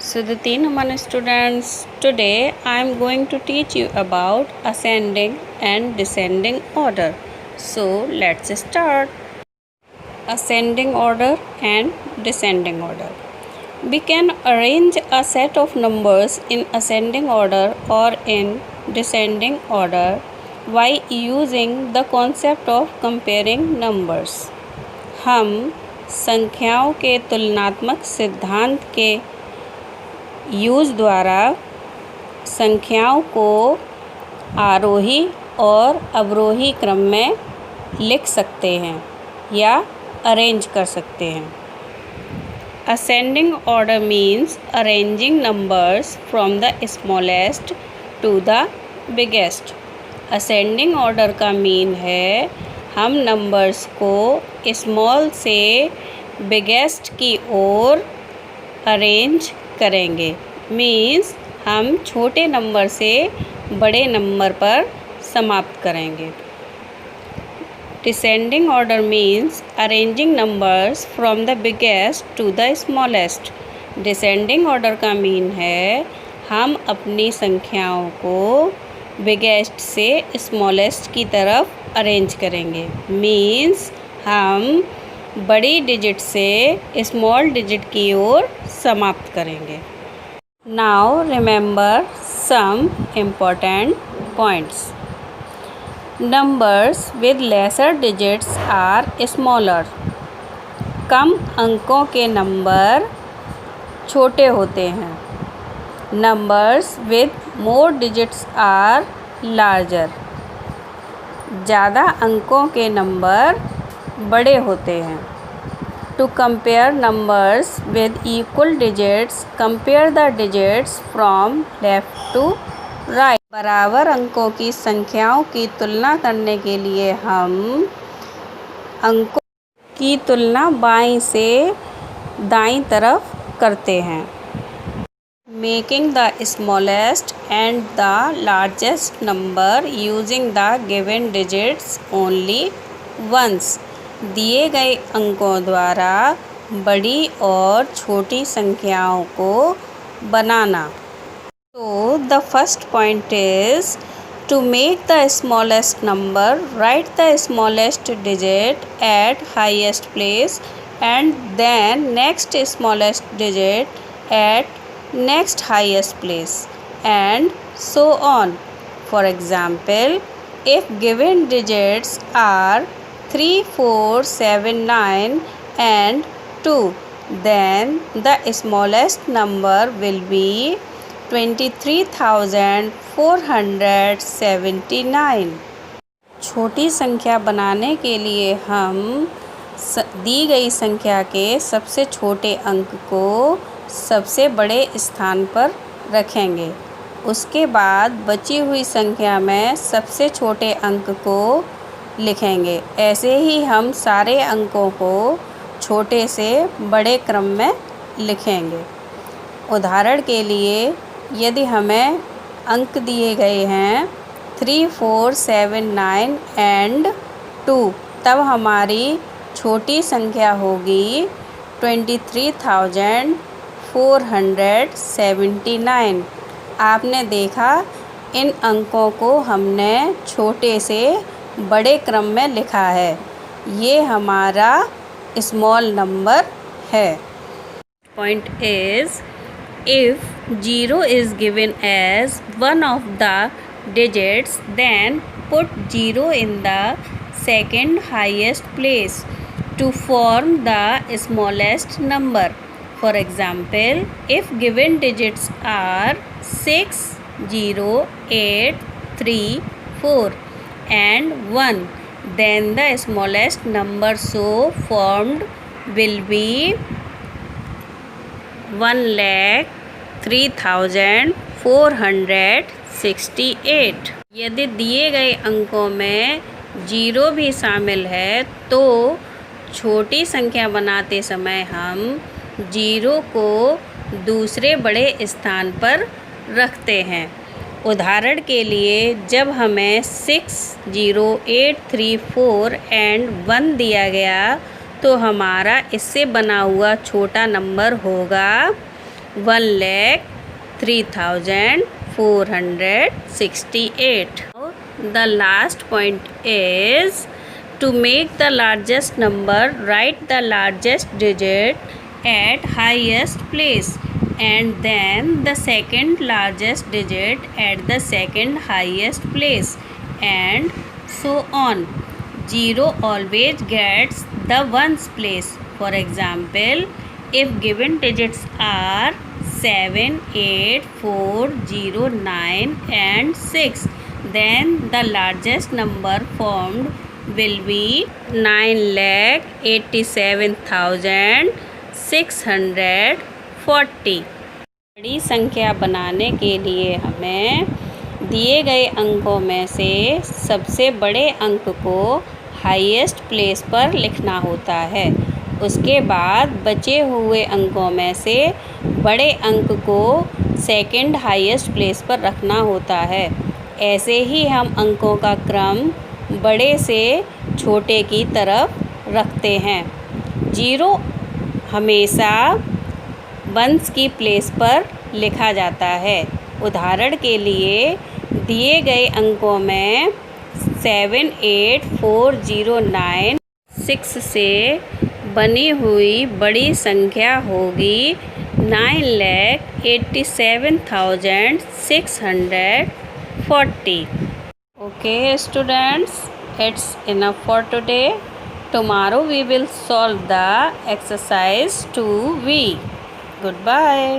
Sudhati Naman students, today I am going to teach you about ascending and descending order. So let's start. Ascending order and descending order. We can arrange a set of numbers in ascending order or in descending order by using the concept of comparing numbers. हम संख्याओं के तुलनात्मक सिद्धांत के use द्वारा संख्याओं को आरोही और अवरोही क्रम में लिख सकते हैं या अरेंज कर सकते हैं। Ascending order means arranging numbers from the smallest to the biggest. Ascending order का मीन है हम नंबर्स को स्मॉल से बिगेस्ट की ओर अरेंज करेंगे। मीन्स हम छोटे नंबर से बड़े नंबर पर समाप्त करेंगे। Descending order means arranging numbers from the biggest to the smallest. Descending order का मीन है हम अपनी संख्याओं को बिगेस्ट से स्मॉलेस्ट की तरफ अरेंज करेंगे। मीन्स हम बड़ी डिजिट से स्मॉल डिजिट की ओर समाप्त करेंगे। Now remember some important points. Numbers with lesser digits are smaller. कम अंकों के नंबर छोटे होते हैं। Numbers with more digits are larger. ज़्यादा अंकों के नंबर बड़े होते हैं। To compare numbers with equal digits, compare the digits from left to right. बराबर अंकों की संख्याओं की तुलना करने के लिए हम अंकों की तुलना बाईं से दाईं तरफ करते हैं। Making the smallest and the largest number using the given digits only once. दिए गए अंकों द्वारा बड़ी और छोटी संख्याओं को बनाना। तो the first point is to make the smallest number, right the smallest digit at highest place and then next smallest digit at next highest place and so on. For example, if given digits are 3, 4, 7, 9 and 2, then the smallest number will be 23,479. छोटी संख्या बनाने के लिए हम दी गई संख्या के सबसे छोटे अंक को सबसे बड़े स्थान पर रखेंगे। उसके बाद बची हुई संख्या में सबसे छोटे अंक को लिखेंगे। ऐसे ही हम सारे अंकों को छोटे से बड़े क्रम में लिखेंगे। उदाहरण के लिए यदि हमें अंक दिए गए हैं 3, 4, 7, 9 एंड 2, तब हमारी छोटी संख्या होगी 23,479। आपने देखा इन अंकों को हमने छोटे से बड़े क्रम में लिखा है। ये हमारा स्मॉल नंबर है। Point is if 0 is given as one of the digits then put 0 in the second highest place to form the smallest number. For example, if given digits are 6, 0, 8, 3, 4 and 1, then the smallest number so formed will be 1,03,468. यदि दिए गए अंकों में 0 भी शामिल है तो छोटी संख्या बनाते समय हम 0 को दूसरे बड़े स्थान पर रखते हैं। उदाहरण के लिए जब हमें 6, 0, 8, 3, 4 एंड 1 दिया गया तो हमारा इससे बना हुआ छोटा नंबर होगा 1,03,468. The last point is to make the largest number, write the largest digit at highest place and then the second largest digit at the second highest place, and so on. 0 always gets the ones place. For example, if given digits are 7, 8, 4, 0, 9 and 6, then the largest number formed will be 9,87,640. बड़ी संख्या बनाने के लिए हमें दिए गए अंकों में से सबसे बड़े अंक को हाईएस्ट प्लेस पर लिखना होता है। उसके बाद बचे हुए अंकों में से बड़े अंक को सेकंड हाईएस्ट प्लेस पर रखना होता है। ऐसे ही हम अंकों का क्रम बड़े से छोटे की तरफ रखते हैं। 0 हमेशा वंस की प्लेस पर लिखा जाता है। उदाहरण के लिए दिए गए अंकों में 7, 8, 4, 0, 9, 6 से बनी हुई बड़ी संख्या होगी 9,87,640. Okay students, it's enough for today. Tomorrow we will solve the exercise 2B. Goodbye.